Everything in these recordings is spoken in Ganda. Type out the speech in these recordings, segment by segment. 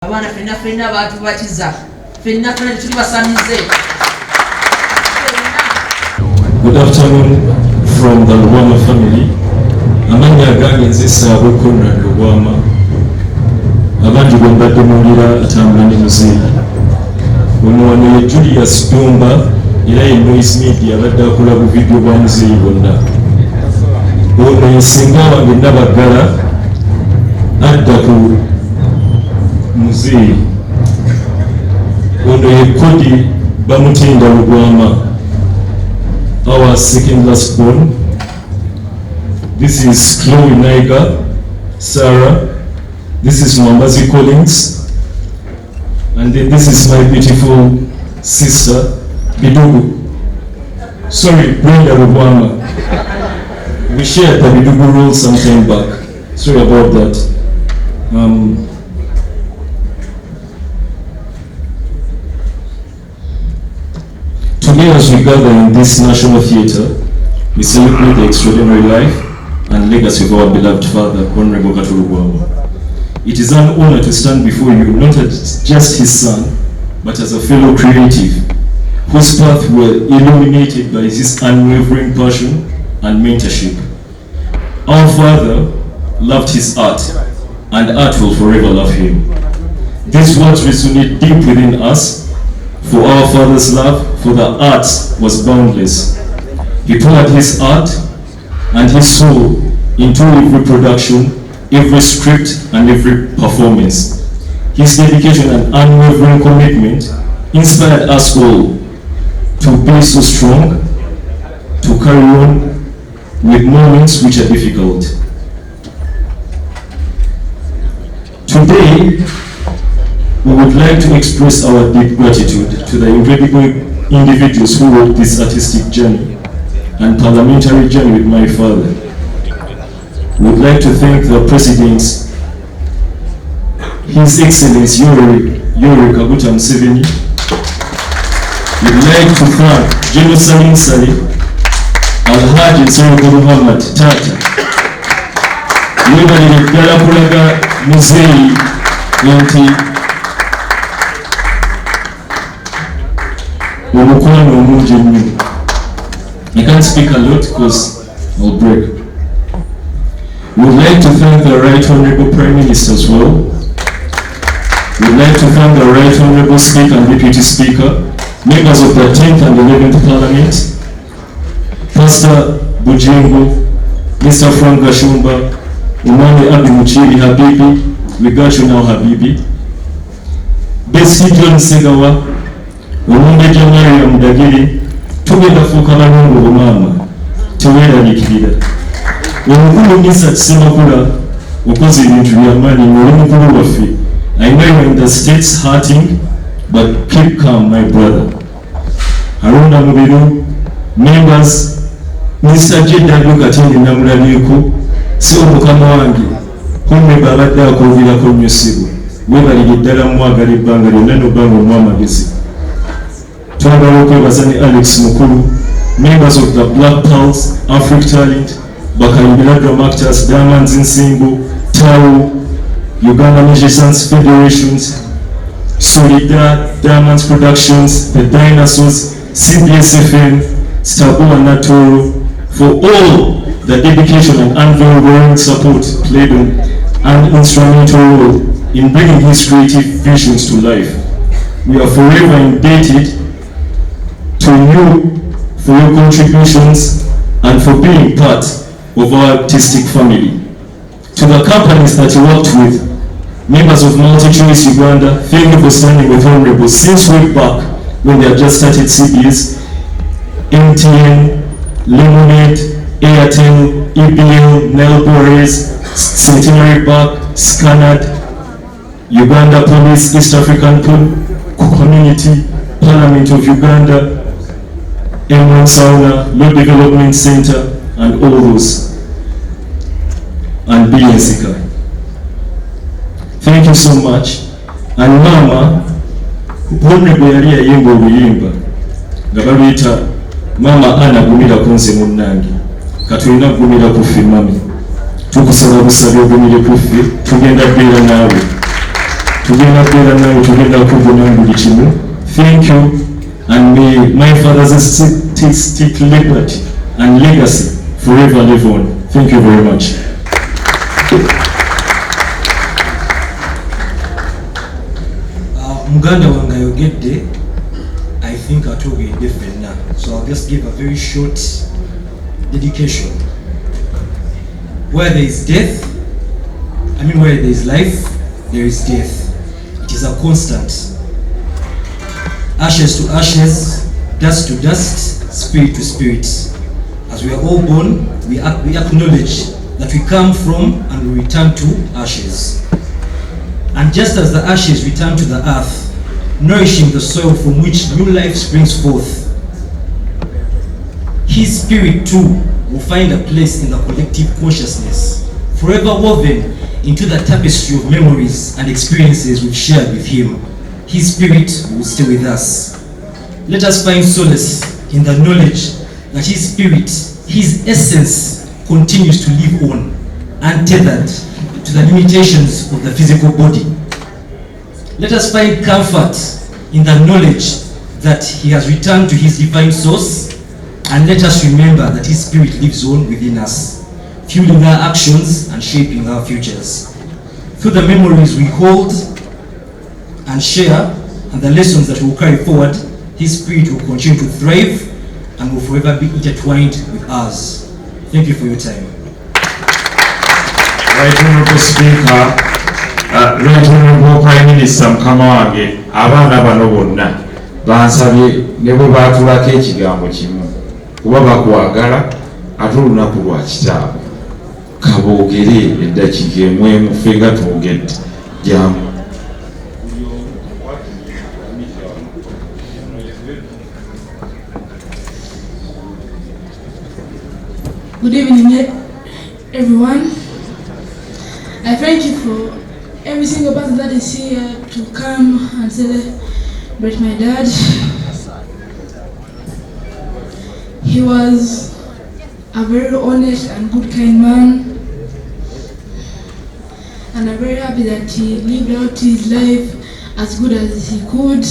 Abaana fenna batubatiza fenna tuli basamize. Good afternoon from the Lubwama family. Amanya gange nzisa abukonna Lubwama. Abantu bombadde mulira atambula ne muzeeyi. Ono Julius Dumba era ye Noise Media abadde akola bu video bwa muzeeyi bonna. Ono ye singa wange Nabagala adda ku muzeeyi. Ono ye Kodi Bamutinda Lubwama, our second last born. This is Chloe Naiga, Sarah. This is Mwambazi Collins. And then this is my beautiful sister, Bidugu. Sorry, Brenda Lubwama. We shared the Bidugu role some time back. Sorry about that. Today, as we gather in this National Theatre, we celebrate the extraordinary life and legacy of our beloved father, Honorable Kato Lubwama. It is an honor to stand before you, not as just his son, but as a fellow creative, whose path were illuminated by his unwavering passion and mentorship. Our father loved his art, and art will forever love him. These words resonate deep within us, for our father's love for the arts was boundless. He poured his art and his soul into every production, every script, and every performance. His dedication and unwavering commitment inspired us all to be so strong, to carry on with moments which are difficult. Today, we would like to express our deep gratitude to the incredible individuals who walked this artistic journey and parliamentary journey with my father. We would like to thank the presidents, His Excellency Yoweri Kaguta MUSEVENI. We would like to thank General Salim Saleh, Alhaji Muhammad Taata. Webalire ddala kulaga muzeeyi nti omukwano omungi ennyo. I can't speak a lot because I'll break. We would like to thank the Right Honorable Prime Minister as well. We would like to thank the Right Honorable Speaker and Deputy Speaker, members of the 10th and 11th Parliament, Pastor Bujengo, Mr. Frank Gashumba, Umane Abdi Muchiri Habibi, we got you now Habibi, Bessie John Segawa, Umumbe Jamari Mdagiri, tugenda fuuka balungu bumama, teweeraliikirira. Omukulu Misa Kisemakula okoze ebintu by'amaanyi ng'oli mukulu waffe. I know you're in the States hurting, but keep calm, my brother. Haruna Mubiru, members, Mr. Jedda Katende namulabyeko, si omukama wange, Honorable abadde akovirako nnyo ssibu. Weebalire ddala mwagala ebbanga lyonna n'obba ng'omu amagezi. Twagala okwebaza ne Alex Mukulu, members of the Black Pulse, Africa Talent, Bakayibira Drum Actors, Diamonds Nsimbu, TAU, Uganda Musicians Federations, Solidar, Diamonds Productions, The Dinosaurs, CBS FM, Stabu and Natoro, for all the dedication and unwavering support played an instrumental role in bringing his creative visions to life. We are forever indebted to you for your contributions and for being part of our artistic family. To the companies that you worked with, members of MultiChoice Uganda, thank you for standing with Honorable since way back when they had just started CBS, MTN, Lemonade, Airtel, EBL, Nel Boris, Centenary Park, Scanad, Uganda Police, East African Community, Parliament of Uganda, M1 Sauna, Law Development Center, and all those, and BNCK. Thank you so much. And Mama, Honorable yali yayimba obuyimba nga baluyita Mama Ana gumira kunze munnange, katulina gumira kuffe mami, tukusaba busabye ogumire kuffe, tugenda beera naawe. tugenda kubeera nawe, tugenda kuvuna buli kimu. Thank you, and may my father's artistic liberty and legacy forever live on. Thank you very much. Muganda wanga yogedde, I think atogedde ffenna, so I'll just give a very short dedication. Where there is death, where there is life, there is death. It is a constant. Ashes to ashes, dust to dust, spirit to spirit. As we are all born, we acknowledge that we come from and we return to ashes. And just as the ashes return to the earth, nourishing the soil from which new life springs forth, his spirit too will find a place in the collective consciousness, forever woven into the tapestry of memories and experiences we've shared with him. His spirit will stay with us. Let us find solace in the knowledge that his spirit, his essence, continues to live on, untethered to the limitations of the physical body. Let us find comfort in the knowledge that he has returned to his divine source, and let us remember that his spirit lives on within us, fueling our actions and shaping our futures. Through the memories we hold and share and the lessons that we will carry forward, his spirit will continue to thrive and will forever be intertwined with ours. Thank you for your time. Right Honorable Speaker, Right Honorable Prime Minister mukama wange, abaana bano bonna bansabye ne bwe baatulako ekigambo kimu kuba bakwagala ate olunaku lwa kitaabwe kaboogere eddakiika emu emu ffe nga twogedde jangu. Good evening, everyone. I thank you for every single person that is here to come and celebrate my dad. He was a very honest and good, kind man, and I'm very happy that he lived out his life as good as he could.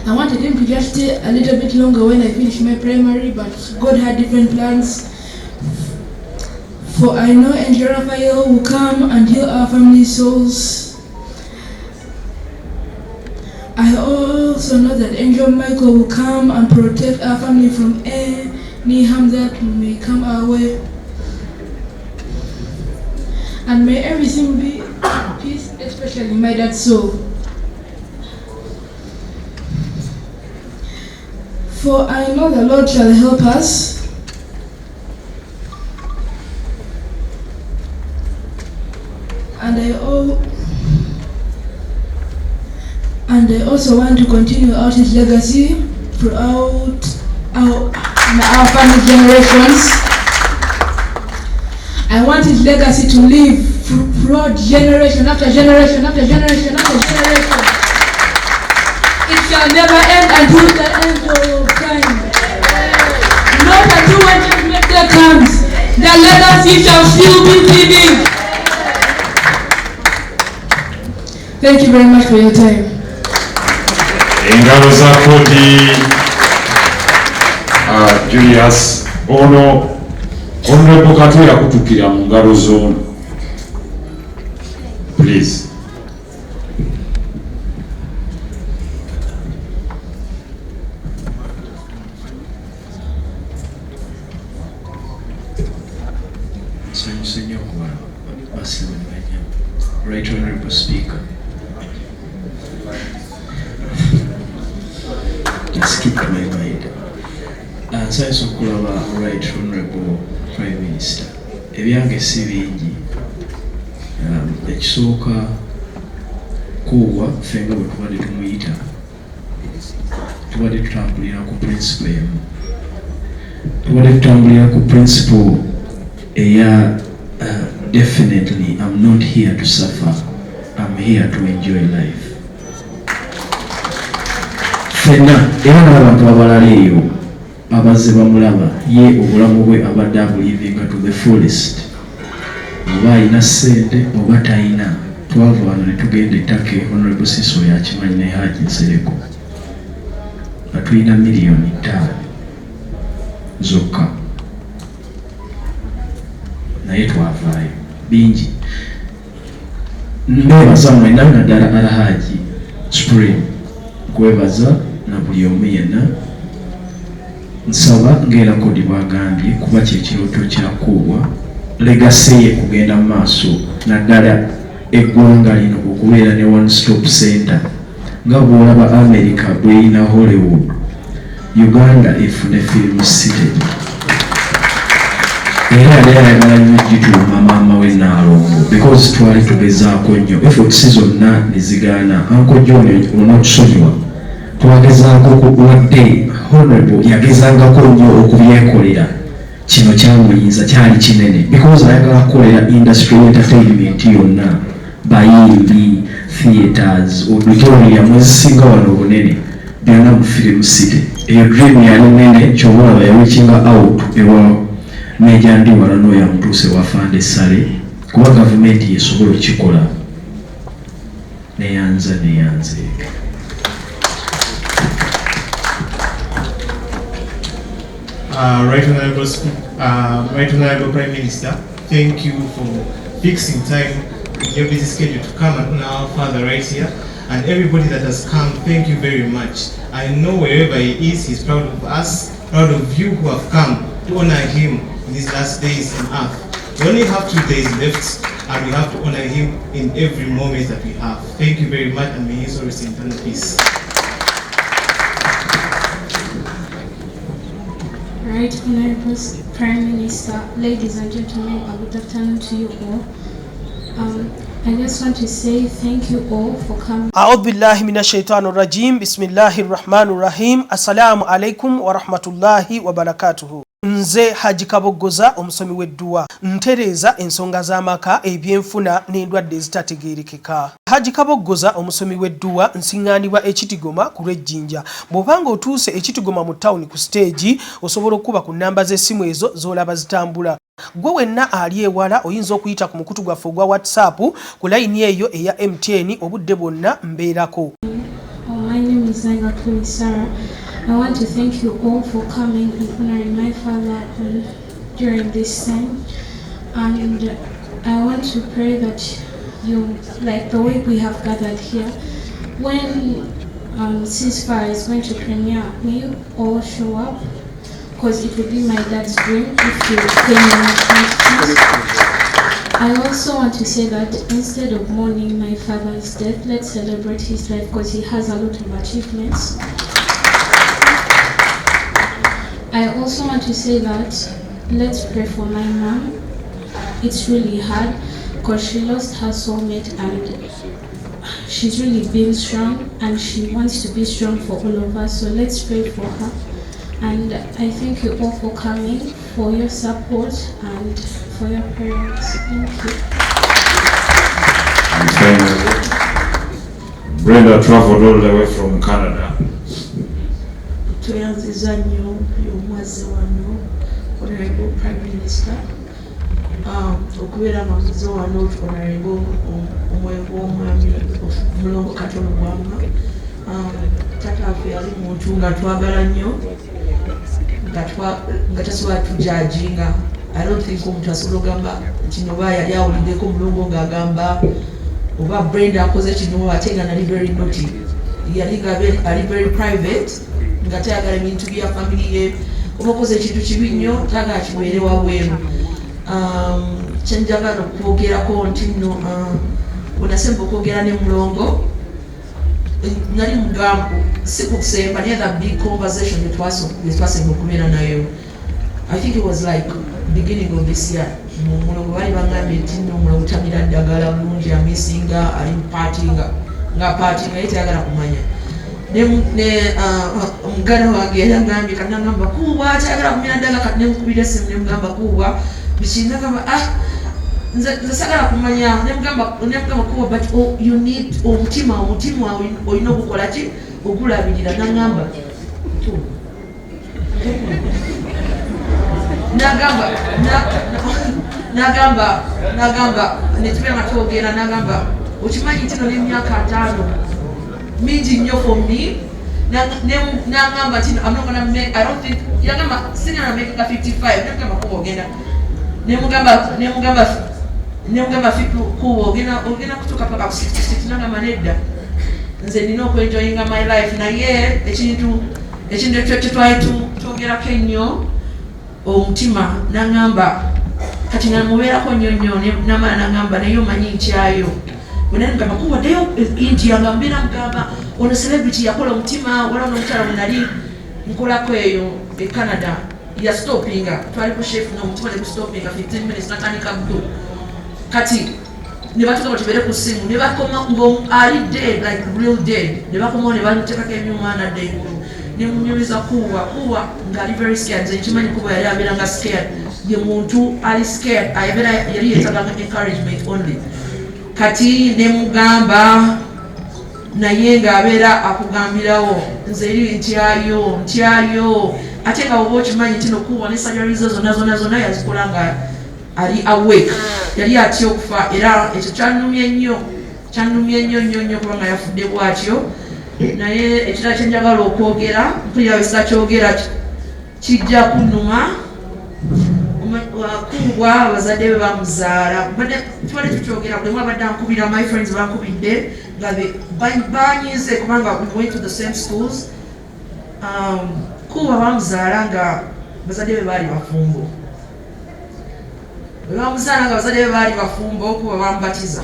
I wanted him to just stay a little bit longer when I finished my primary, but God had different plans. For I know Angel Raphael will come and heal our family souls. I also know that Angel Michael will come and protect our family from any harm that may come our way. And may everything be at peace, especially my dad's soul. For I know the Lord shall help us. And I also want to continue out his legacy throughout our family generations. I want his legacy to live throughout generation after generation after generation after generation. It shall never end until the end of time. Not until when judgment day comes, the legacy shall still be living. Thank you very much for your time. Engalo za kodi Julius ono Honorable Kato yakutukira mu ngalo z'ono. Please. Right Honorable Speaker. It skipped my mind. Nsanyusa okulaba Right Honorable Prime Minister. Ebyange si bingi. Ekisooka kuwa ffenga bwe tubadde tumuyita. Tubadde tutambulira ku principle emu. Tubadde tutambulira ku principle eya definitely I'm not here to suffer. I'm here to enjoy life. Fenna era n'abantu abalala eyo abazze bamulaba ye obulamu bwe abadde abulivinga to the fullest. oba alina ssente oba talina. Twava wano ne tugenda ettaka Honorable Siso yakimanyi ne Haji Nsereko nga tulina miliyoni 5 zokka, naye twavaayo bingi. Nebaza mwena naddala Alhaji Spring, kwebaza na buli omu yenna. Nsaba ng'era Kodi bwagambye kuba kyekirooto kyakuubwa legasi ye kugenda mu maaso, naddala eggwanga lino okubeera ne one stop center nga bw'olaba America bw'erina Hollywood, Uganda efune film city. Era yali ayagala nnyo gituuma maama we Naalongo because twali tugezaako nnyo efforts zonna ne zigaana. Uncle John onokusonyiwa twagezaako wadde Honorable yagezangako nnyo okubyekolera. Kino kyamuyinza kyali kinene because ayagala kukolera industry entertainment yonna, bayimbi, theaters, auditorium mwezisinga wano obunene byonna mu film city. Eyo dream yali nene, kyobulaba yawikinga out ewa Meja Ndiwala n'oyo amutuuse wafande Sale kuba gavumenti yesobola okikola. Neyanze. Right Honorable Prime Minister, thank you for fixing time in your busy schedule to come and honor our father right here. And everybody that has come, thank you very much. I know wherever he is, he's proud of us, proud of you who have come to honor him in these last days on earth. We only have 2 days left, and we have to honor him in every moment that we have. Thank you very much, and may he always in eternal peace. Right Honorable Prime Minister, ladies and gentlemen, good afternoon to you all. I just want to say thank you all for coming. A'udhu billahi minash shaitanir rajim. Bismillahir rahmanir rahim. Assalamu alaikum wa rahmatullahi wa barakatuhu. Nze Haji Kaboggoza omusomi w'edduwa ntereeza ensonga z'amaka ebyenfuna n'endwadde ezitategeerekeka. Haji Kaboggoza omusomi w'edduwa nsiŋŋaanibwa Ekitigoma ku Lwejjinja. Bw'obanga otuuse Ekitigoma mu ttawuni ku stage osobola okuba ku nnamba z'essimu ezo z'olaba zitambula. Gwe wenna ali ewala oyinza okuyita ku mukutu gwaffe ogwa WhatsApp ku layini eyo eya MTN obudde bwonna mbeerako. My name is Zainab Sarah. I want to thank you all for coming and honoring my father during this time. And I want to pray that you, like the way we have gathered here, when ceasefire is going to premiere, may you all show up, because it would be my dad's dream if you came in. I also want to say that instead of mourning my father's death, let's celebrate his life because he has a lot of achievements. I also want to say that let's pray for my mom. It's really hard because she lost her soulmate and she's really been strong and she wants to be strong for all of us. So let's pray for her. And I thank you all for coming, for your support and for your prayers. Thank you. Brenda traveled all the way from Canada. Tuyanziza nnyo y'omwazze wano Honorable Prime Minister okubeera amamuzi wano Honorable omwami Mulongo Kato Lubwama. Taata waffe yali muntu nga twagala nnyo nga tasobola tujajinga. I don't think omuntu asobola ogamba kino oba yali awuliddeko Mulongo ng'agamba oba Brenda akoze kino ate nga nali very naughty. Yali ali very private nga tayagala ebintu bya family ye. Oba okoze ekintu kibi nnyo tayagala kibeere wabweru. Kyenjagala okwogerako nti nno bwenasemba okwogera ne Mulongo nali mugambo si kusemba naye that big conversation betwasemba okubeera nayo. I think it was like beginning of this year. Mulongo bali bangambye nti nno Mulongo tamira ddagala bulungi amisinga ali mupatinga nga patinga naye tayagala kumanya. Omuganda wange era ngambye kati nagamba kuubwa tayagala kumira ddagala kati nemukubira essimu nemugamba kuubwa biki nagamba nze sagala kumanya nemugamba kuubwa but you need omutima olina okukola ki ogulabirira nagamba nagamba netubera nga twogera nagamba okimanyi nti no n'emyaka 5 mingi nnyo for me nagamba nti I'm not gonna make, I don't think yagamba senior na make 55 nagamba kuba ogenda nemugamba kuba ogenda kutuuka paka ku 66 nagamba nedda nze nina okwenjoyinga my life naye ekintu kyetwali twogerako ennyo omutima nagamba kati namubeerako nnyo namala nagamba naye omanyi ntyayo bwenanigamba kuwaddeyo inti yanga mbeera mugamba ono celebrity yakola omutima wala onomukyala bwenali nkolako eyo e Canada yastopinga twali ku chef n'omutima negustopinga 15 minutes natandika bdu kati nebatuga batubere ku simu nebakoma ngo ali dead like real dead nebakomawo nebatekako ebyuma nadde engulu nemunyumiza kuwa ngaali very scared nze nkimanyi kuba yali abeeranga scared ye muntu ali scared yali yetaganga encouragement only kati nemugamba naye ng'abeera akugambirawo nze eri ntyayo ate nga oba okimanyi nti nokuwa ne surgeries zonna yazikola nga ali awake yali atya okufa era ekyo kyannumye nnyo kubanga yafudde bwatyo naye ekirala kyenjagala okwogera mpulira wesa kyogera kijja kunnuma kuubwa abazadde be bamuzaala tubadde tukyogera buli abadde ankubira my friends bankubidde nga banyize kubanga we went to the same schools kuubwa bamuzaala nga bazadde be baali bafumbo bebamuzaala nga bazadde be baali bafumbo kuba bamubatiza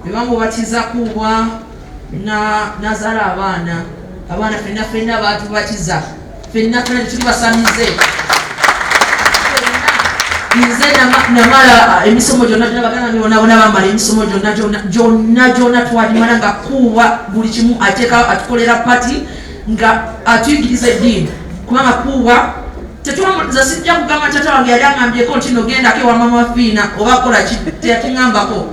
bebamubatiza kuubwa nazaala abaana fenna batubatiza fenna tuli basamize nze namala emisomo gyonna bagana bibonabona bamala emisomo gyonna twalimala nga kuwa buli kimu atukolera pati nga atuyigiriza eddiini kubanga kuwa tetwamuza sijja kugamba tata wange yali aŋambyeko nti nogendako ewa mama fiina oba kola teyatuŋambako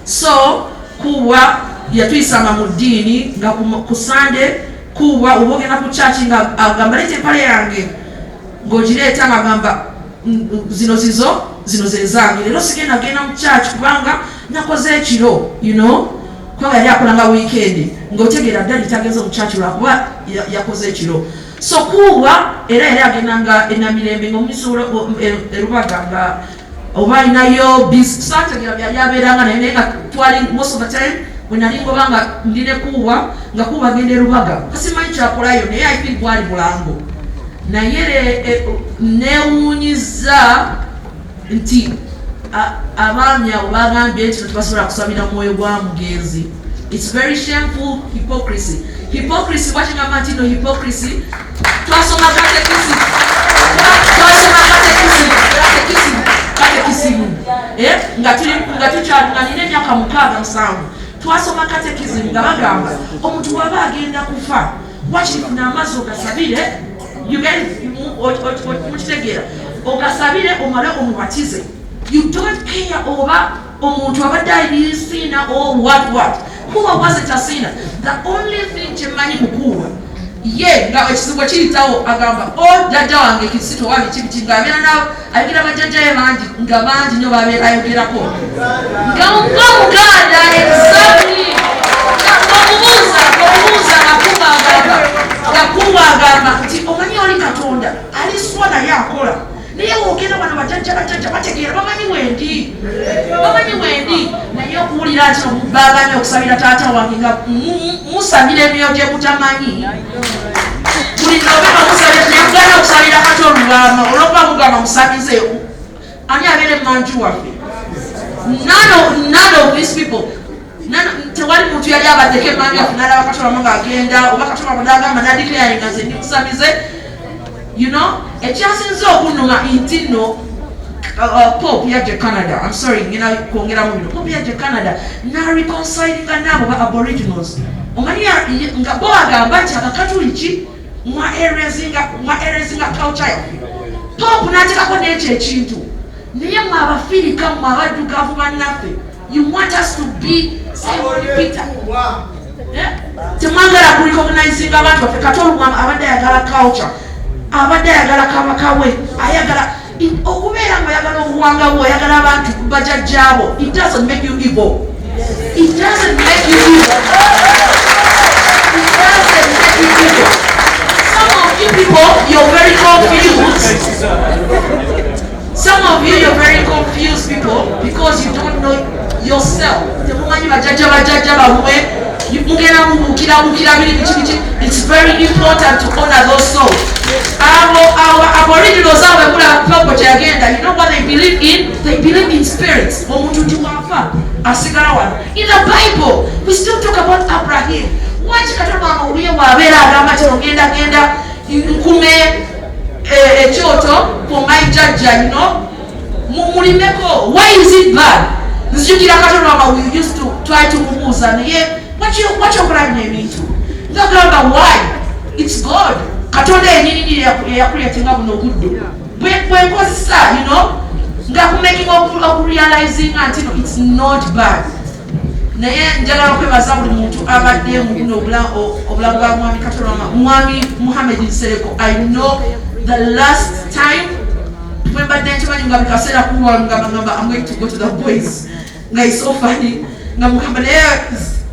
so kuwa yatuyisanga mu ddiini nga ku sande kuwa oba ogenda ku church nga agamba leeta empale yange ng'ogireeta ngagamba zino ze zange leero sigenda genda mu church kubanga nakoze ekiro kubanga yali akolanga weekend ng'otegeera ddali tagenze mu church lwakuba yakoze ekiro so kuwa era yali agendanga enamirembe ng'omumisula erubaga nga oba alinayo sategeera byali abeeranga naye nga twali most of the time bwenali ngoba nga ndine kuwa nga kuwa agenda erubaga kasimanyi kyakolayo naye I think gwali bulango naye newuunyiza nti abaami abo bagambye nti tebasobola kusabira mwoyo gwa mugenzi. It's very shameful hypocrisy. Hypocrisy, wachingamba nti no hypocrisy. Twasoma katekisimu. Nga tukyalina emyaka 6-7. Twasoma katekisimu nga bagamba omuntu waba agenda kufa wakifuna amazzi ogasabire, you guys mukitegera, ogasabire omale omubatize. You don't care oba omuntu abadde ali sinner or what. Kuba wasn't a sinner. The only thing kyemanyi mukuwa ye nga ekizibu kiyitawo agamba jjajja wange kisito wabi kibiti ng'abeera nawe ayogera bajjajja ye bangi nga bangi nnyo babeera ayogerako nga muganda exactly omubuuza gakuba agamba nti omanyi oli Katonda aliswa naye akola naye wogenda wano bajjajja bategeera bamanyi wendi naye okuwulira nti bagambye okusabira taata wange nga musabira emyoyo gye kutamanyi buli nobeba musabira nemugana okusabira kati Lubwama olwokuba mugamba musabize ani abeere mmanju waffe none of these people tewali muntu yali abaddeko emmanju waffe nalaba Katolamu ng'agenda oba Katolamu n'agamba nadikirayenga nze ndimusabize. You know, ekyasinze okunnuma nti nno Pope yajja Canada. I'm sorry, ngina kwongera mu bino. Pope yajja Canada na reconcilinga nabo ba Aboriginals. Omanyi nga bo agamba nti Abakatuliki mwa areas nga culture yaffe. Pope n'ateekako n'ekyo ekintu. Naye mwe Abafirika mwe abaddugavu bannaffe, you want us to be Simon Peter. Temwagala kurecognizinga abantu baffe. Kati Lubwama abadde ayagala culture. Abadde ayagala kabaka we, ayagala okubeera ng'oyagala obuwanga bwo oyagala abantu bajjajjaabo, it doesn't make you evil. It doesn't make you evil. It doesn't make you evil. Some of you people, you're very confused. Some of you, you're very confused people because you don't know yourself. It's very important to honor those souls. Our Aboriginals are agenda. You know what they believe in? They believe in spirits. In the Bible, we still talk about Abraham. Watch Kato we you know. Why is it bad? We used to try to move and what your brand name into? Why? It's God. You know, making up realizing until it's not bad. I know the last time when I'm going to go to the boys. It's so funny.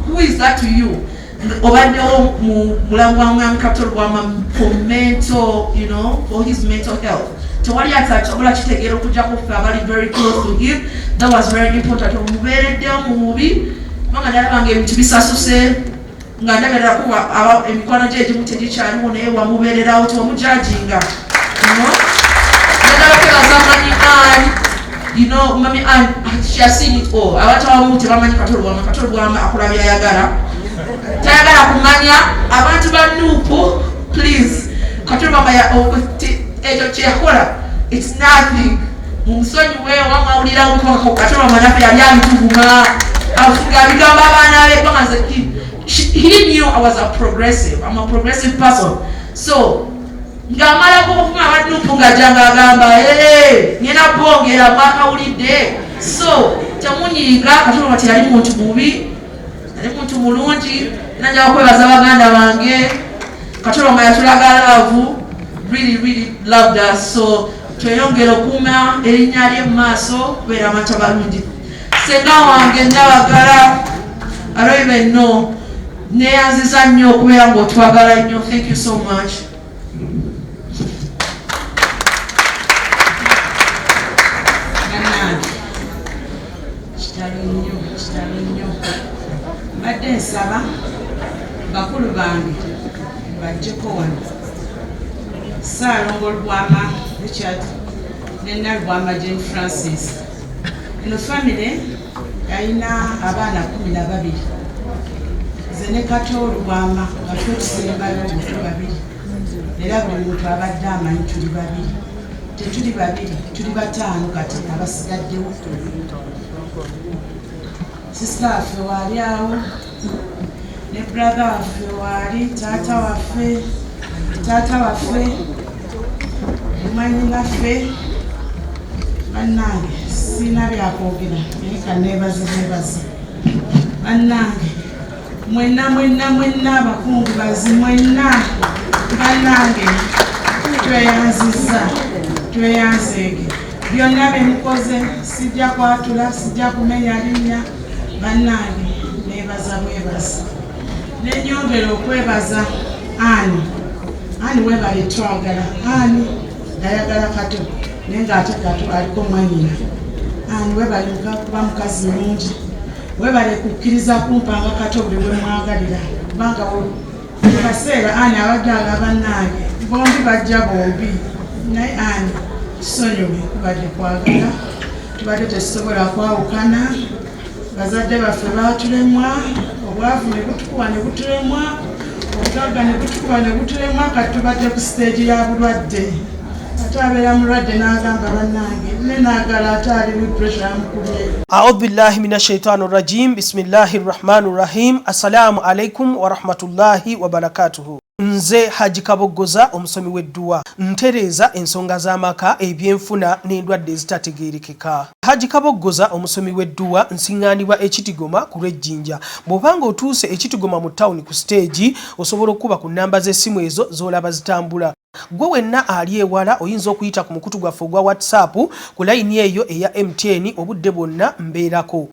Who is that to you? For mental, you know, for his mental health. Very close to him. That was very important. You know, mommy, and she has seen it all. I want to tell you, Kato please. It's nothing. He knew I was a progressive. I'm a progressive person. So, so tamunyiga Kato bati yali muntu bubi, yali muntu mulungi, najja kwebaza baganda bange. Kato yatulaga love, really loved us. So tweyongera okuuma erinnya lye mu maaso kubeera amata balungi. Senga wange ndabagala, I don't even know. Neyanziza nnyo okubeera ng'otwagala nnyo. Thank you so much. Badde nsaba bakulu bange bajjeko wano Ssaalongo Lubwama Richard ne Lubwama Jane Francis. Eno family yalina abaana 12. Nze ne Kato Lubwama baffe tusembayo obufu babiri era buli muntu abadde amanyi tuli babiri. Tetuli babiri, tuli bataano kati abasigaddewo. Sister waffe waali awo ne brother waffe waali, taata waffe mumanyi naffe. Bannange sina byakwogera naye kanneebaze bannange mwenna abakungubazi mwenna bannange tweyanzeege byonna bye mukoze sijja kwatula sijja kumenya linnya. Bannange neebaza bwebaza nenyongera okwebaza ani webale twagala ani ayagala Kato naye ng'ate Kato aliko mwanyina. Ani webale kuba mukazi mulungi, webale kukkiriza kumpanga Kato buli bwe mwagalira kubanga kaseera ani abajjala bannange bombi bajja bombi naye ani tusonyiwe kubadde kwagala tubadde tetusobola kwawukana. Bazadde baffe baatulemwa, obwavu ne butukuba ne butulemwa, obugagga ne butukuba ne butulemwa. Kati tubadde ku stage ya bulwadde. Ate abeera mulwadde n'agamba bannange ne naagala ate ali with pressure amukubye. A'udhu billahi minash shaitani rajim. Bismillahir rahmanir rahim. Assalamu alaikum wa rahmatullahi wa barakatuhu. Nze Haji Kaboggoza omusomi w'edduwa ntereeza ensonga z'amaka ebyenfuna n'endwadde ezitategeerekeka. Haji Kaboggoza omusomi w'edduwa nsiŋŋaanibwa ekitigoma ku lw'ejjinja. Bw'obanga otuuse ekitigoma mu ttawuni ku stage osobola okuba ku nnamba z'essimu ezo z'olaba zitambula. gwe wenna ali ewala oyinza okuyita ku mukutu gwaffe ogwa WhatsApp ku layini eyo eya MTN obudde bwonna mbeerako